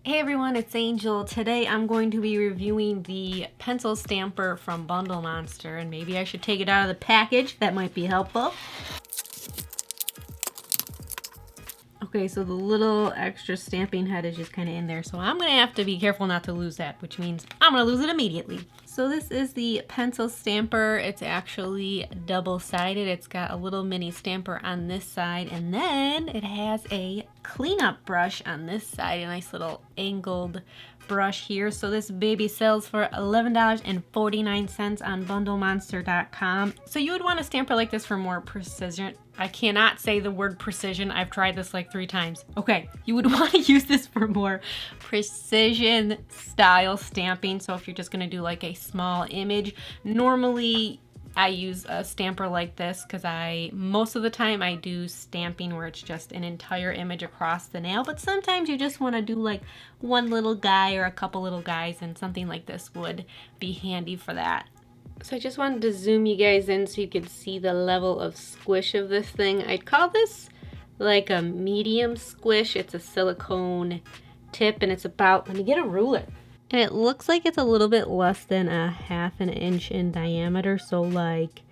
Hey everyone, it's Angel. Today I'm going to be reviewing the pencil stamper from Bundle Monster, and maybe I should take it out of the package. That might be helpful. Okay, so the little extra stamping head is just kind of in there, so I'm going to have to be careful not to lose that, which means I'm going to lose it immediately. So this is the pencil stamper. It's actually double-sided. It's got a little mini stamper on this side, and then it has a cleanup brush on this side, a nice little angled brush here. So this baby sells for $11.49 on bundlemonster.com. So you would want a stamper like this for more precision. I cannot say the word precision. I've tried this like 3 times. Okay, you would want to use this for more precision style stamping. So if you're just gonna do like a small image, normally I use a stamper like this because most of the time I do stamping where it's just an entire image across the nail, but sometimes you just want to do like one little guy or a couple little guys, and something like this would be handy for that. So I just wanted to zoom you guys in so you could see the level of squish of this thing. I'd call this like a medium squish. It's a silicone tip and it's about, let me get a ruler. And it looks like it's a little bit less than a ½ inch in diameter. So like,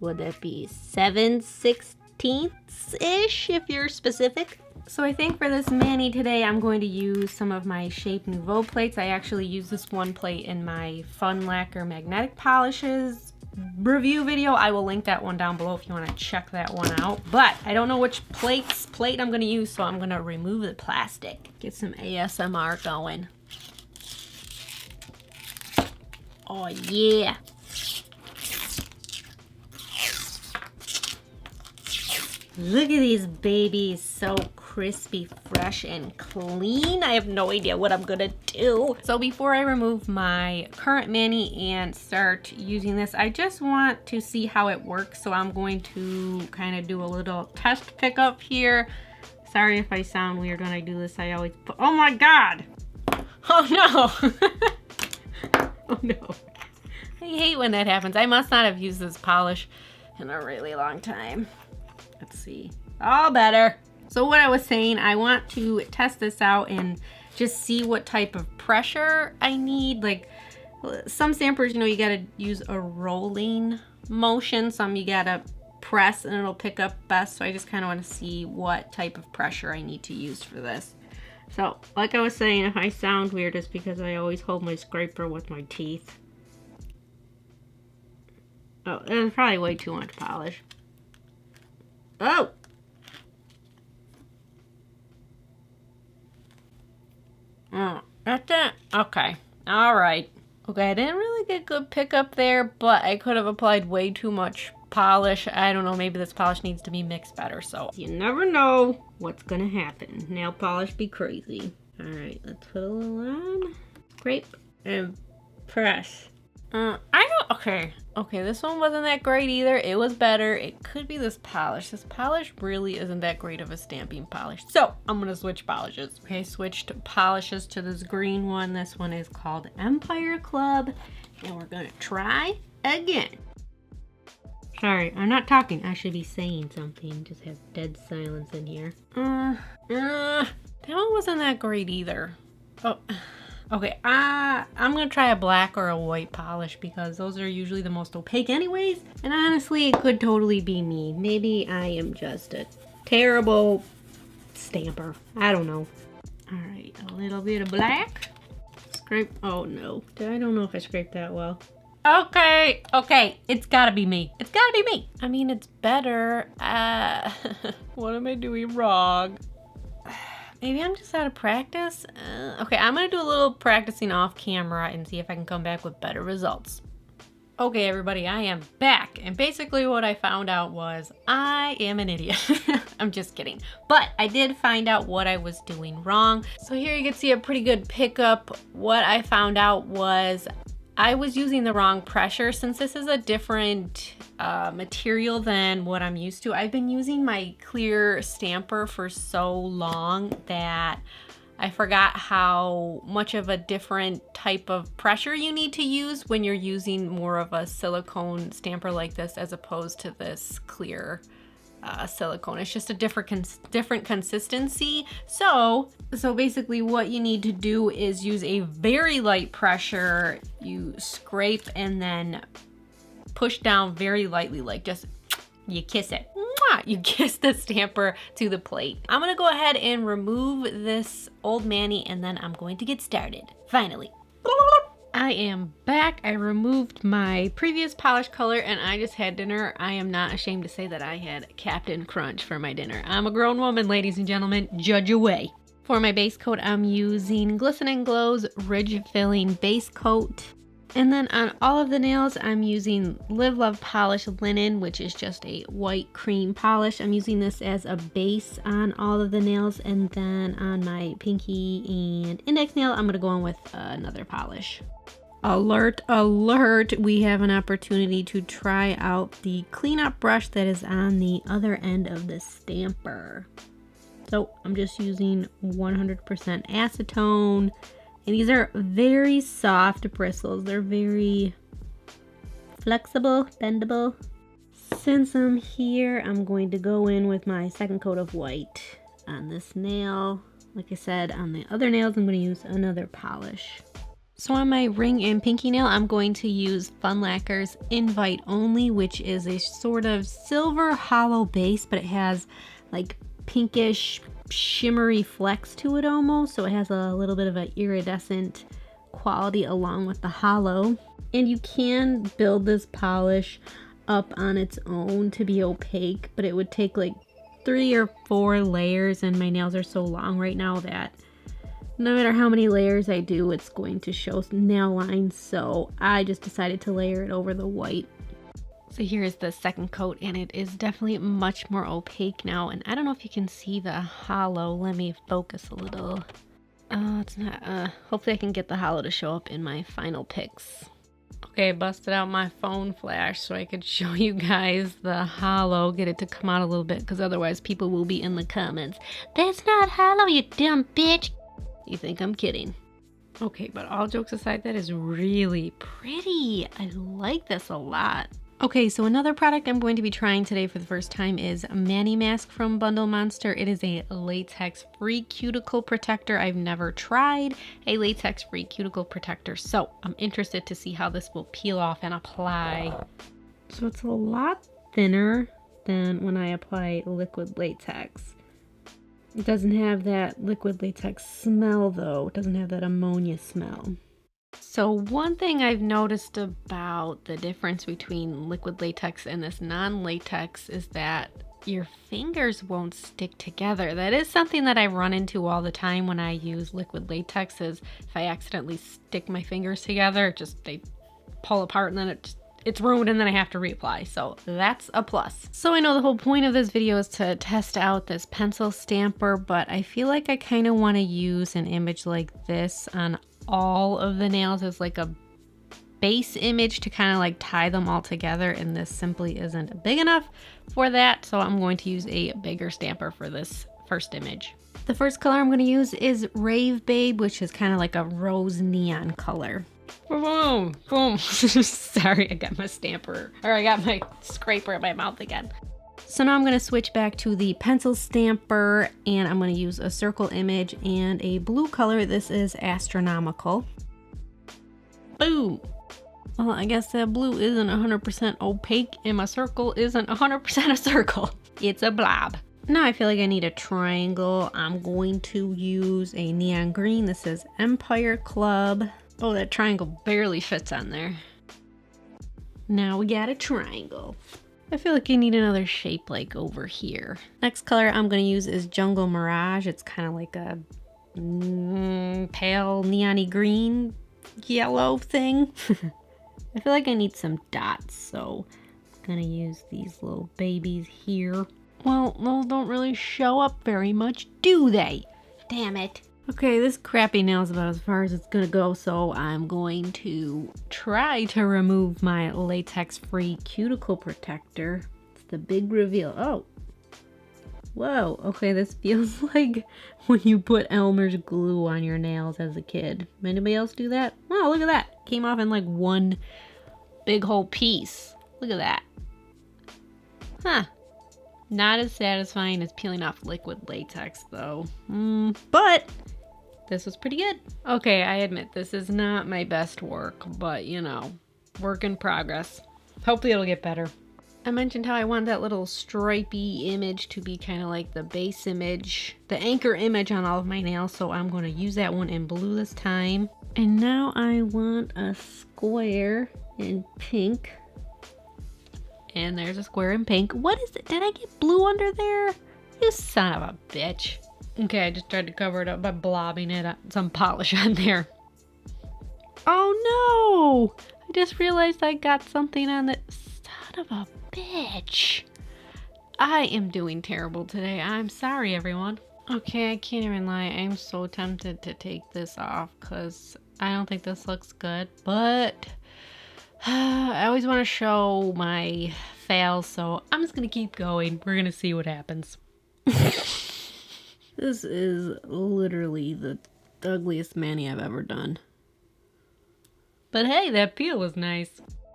would that be 7/16-ish if you're specific? So I think for this mani today, I'm going to use some of my Shape Nouveau plates. I actually use this one plate in my Fun Lacquer Magnetic Polishes review video. I will link that one down below if you want to check that one out. But I don't know which plate I'm going to use, so I'm going to remove the plastic. Get some ASMR going. Oh yeah. Look at these babies, so crispy, fresh, and clean. I have no idea what I'm gonna do. So before I remove my current mani and start using this, I just want to see how it works. So I'm going to kind of do a little test pickup here. Sorry if I sound weird when I do this. I always put, oh my God. Oh no. Oh no. I hate when that happens. I must not have used this polish in a really long time. Let's see. All better. So what I was saying, I want to test this out and just see what type of pressure I need. Like some stampers, you know, you gotta use a rolling motion. Some you gotta press and it'll pick up best. So I just kind of want to see what type of pressure I need to use for this. So like I was saying, if I sound weird, it's because I always hold my scraper with my teeth. Oh, there's probably way too much polish. Oh! Oh, that's it? Okay. Alright. Okay, I didn't really get good pickup there, but I could have applied way too much polish. I don't know, maybe this polish needs to be mixed better, so. You never know what's gonna happen. Nail polish be crazy. Alright, let's put a little on. Scrape and press. Okay, this one wasn't that great either. It was better. It could be this polish. This polish really isn't that great of a stamping polish. So I'm gonna switch polishes. Okay, switched polishes to this green one. This one is called Empire Club, and we're gonna try again. Sorry, I'm not talking. I should be saying something. Just have dead silence in here. That one wasn't that great either. Oh. Okay, I'm gonna try a black or a white polish because those are usually the most opaque anyways. And honestly, it could totally be me. Maybe I am just a terrible stamper. I don't know. All right, a little bit of black. Scrape, oh no. I don't know if I scraped that well. Okay, it's gotta be me. It's gotta be me. I mean, it's better. What am I doing wrong? Maybe I'm just out of practice. Okay, I'm gonna do a little practicing off camera and see if I can come back with better results. Okay, everybody, I am back. And basically what I found out was I am an idiot. I'm just kidding. But I did find out what I was doing wrong. So here you can see a pretty good pickup. What I found out was I was using the wrong pressure. Since this is a different material than what I'm used to, I've been using my clear stamper for so long that I forgot how much of a different type of pressure you need to use when you're using more of a silicone stamper like this as opposed to this clear silicone. It's just a different consistency. So basically what you need to do is use a very light pressure. You scrape and then push down very lightly, like just you kiss it. You kiss the stamper to the plate. I'm gonna go ahead and remove this Old Manny and then I'm going to get started. Finally. I am back. I removed my previous polish color and I just had dinner. I am not ashamed to say that I had Captain Crunch for my dinner. I'm a grown woman, ladies and gentlemen. Judge away. For my base coat, I'm using Glisten and Glow's Ridge Filling Base Coat. And then on all of the nails, I'm using Live Love Polish Linen, which is just a white cream polish. I'm using this as a base on all of the nails. And then on my pinky and index nail, I'm going to go on with another polish. Alert, alert, we have an opportunity to try out the cleanup brush that is on the other end of the stamper. So I'm just using 100% acetone. And these are very soft bristles. They're very flexible, bendable. Since I'm here, I'm going to go in with my second coat of white on this nail. Like I said, on the other nails, I'm going to use another polish. So on my ring and pinky nail, I'm going to use Fun Lacquer's Invite Only, which is a sort of silver hollow base, but it has like pinkish shimmery flecks to it almost, so it has a little bit of an iridescent quality along with the hollow. And you can build this polish up on its own to be opaque, but it would take like 3 or 4 layers, and my nails are so long right now that no matter how many layers I do, it's going to show nail lines, so I just decided to layer it over the white. So here is the second coat, and it is definitely much more opaque now. And I don't know if you can see the hollow. Let me focus a little. It's not, hopefully I can get the hollow to show up in my final pics. Okay, I busted out my phone flash so I could show you guys the hollow, get it to come out a little bit, because otherwise people will be in the comments. That's not hollow, you dumb bitch. You think I'm kidding. Okay, but all jokes aside, that is really pretty. I like this a lot. Okay, so another product I'm going to be trying today for the first time is Mani Mask from Bundle Monster. It is a latex-free cuticle protector. I've never tried a latex-free cuticle protector, so I'm interested to see how this will peel off and apply. So it's a lot thinner than when I apply liquid latex. It doesn't have that liquid latex smell though. It doesn't have that ammonia smell. So one thing I've noticed about the difference between liquid latex and this non-latex is that your fingers won't stick together. That is something that I run into all the time when I use liquid latex, is if I accidentally stick my fingers together, they pull apart and then it's ruined and then I have to reapply. So that's a plus. So I know the whole point of this video is to test out this pencil stamper, but I feel like I kind of want to use an image like this on all of the nails as like a base image to kind of like tie them all together, and this simply isn't big enough for that, so I'm going to use a bigger stamper for this first image. The first color I'm going to use is Rave Babe, which is kind of like a rose neon color. Boom, boom. Sorry, I got my stamper, or I got my scraper in my mouth again. So now I'm going to switch back to the pencil stamper, and I'm going to use a circle image and a blue color. This is Astronomical. Boom. Well, I guess that blue isn't 100% opaque, and my circle isn't 100% a circle. It's a blob. Now I feel like I need a triangle. I'm going to use a neon green. This is Empire Club. Oh, that triangle barely fits on there. Now we got a triangle. I feel like you need another shape like over here. Next color I'm going to use is Jungle Mirage. It's kind of like a pale neon-y green yellow thing. I feel like I need some dots, so I'm going to use these little babies here. Well, those don't really show up very much, do they? Damn it. Okay, this crappy nail is about as far as it's gonna go, so I'm going to try to remove my latex-free cuticle protector. It's the big reveal. Oh. Whoa, okay, this feels like when you put Elmer's glue on your nails as a kid. Anybody else do that? Oh, look at that. Came off in like one big whole piece. Look at that. Huh. Not as satisfying as peeling off liquid latex though. But this was pretty good. Okay, I admit this is not my best work, but you know, work in progress. Hopefully it'll get better. I mentioned how I want that little stripy image to be kind of like the base image, the anchor image on all of my nails, so I'm going to use that one in blue this time. And now I want a square in pink. And there's a square in pink. What is it? Did I get blue under there? You son of a bitch. Okay, I just tried to cover it up by blobbing some polish on there. Oh no! I just realized I got something on the... Son of a bitch. I am doing terrible today. I'm sorry, everyone. Okay, I can't even lie. I'm so tempted to take this off because I don't think this looks good. But I always want to show my fails, so I'm just going to keep going. We're going to see what happens. This is literally the ugliest mani I've ever done. But hey, that peel was nice.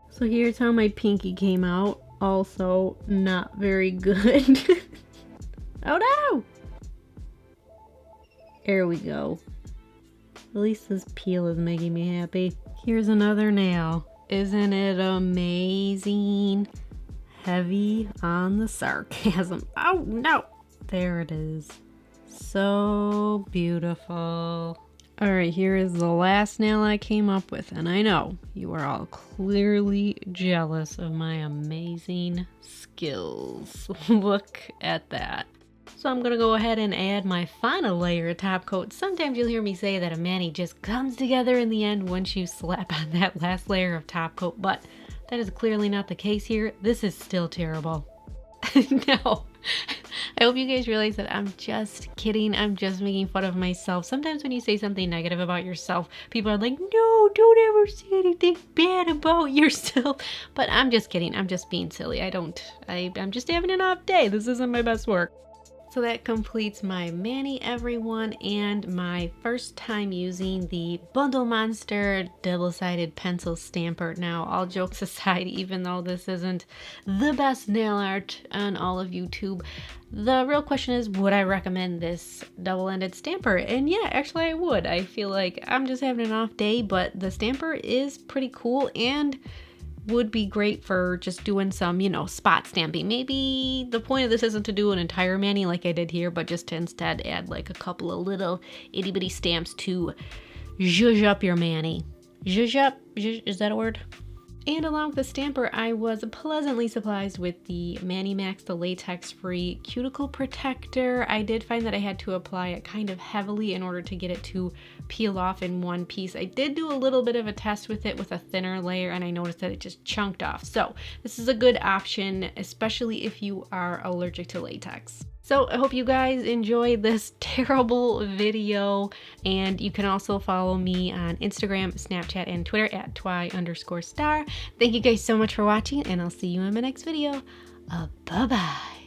So here's how my pinky came out. Also not very good. Oh no! There we go. At least this peel is making me happy. Here's another nail. Isn't it amazing? Heavy on the sarcasm. Oh no! There it is. So beautiful. Alright, here is the last nail I came up with, and I know you are all clearly jealous of my amazing skills. Look at that. So I'm going to go ahead and add my final layer of top coat. Sometimes you'll hear me say that a mani just comes together in the end once you slap on that last layer of top coat, but that is clearly not the case here. This is still terrible. No. I hope you guys realize that I'm just kidding. I'm just making fun of myself. Sometimes when you say something negative about yourself, people are like, no, don't ever say anything bad about yourself. But I'm just kidding. I'm just being silly. I'm just having an off day. This isn't my best work. So that completes my mani, everyone, and my first time using the Bundle Monster double-sided pencil stamper. Now, all jokes aside, even though this isn't the best nail art on all of YouTube, the real question is, would I recommend this double-ended stamper? And yeah, actually I would. I feel like I'm just having an off day, but the stamper is pretty cool and would be great for just doing some, you know, spot stamping. Maybe the point of this isn't to do an entire mani like I did here, but just to instead add like a couple of little itty bitty stamps to zhuzh up your mani. Zhuzh up? Is that a word? And along with the stamper, I was pleasantly surprised with the Mani Max, the latex-free cuticle protector. I did find that I had to apply it kind of heavily in order to get it to peel off in one piece. I did do a little bit of a test with it with a thinner layer, and I noticed that it just chunked off. So this is a good option, especially if you are allergic to latex. So I hope you guys enjoyed this terrible video, and you can also follow me on Instagram, Snapchat, and Twitter at twy_star. Thank you guys so much for watching, and I'll see you in my next video. Bye-bye.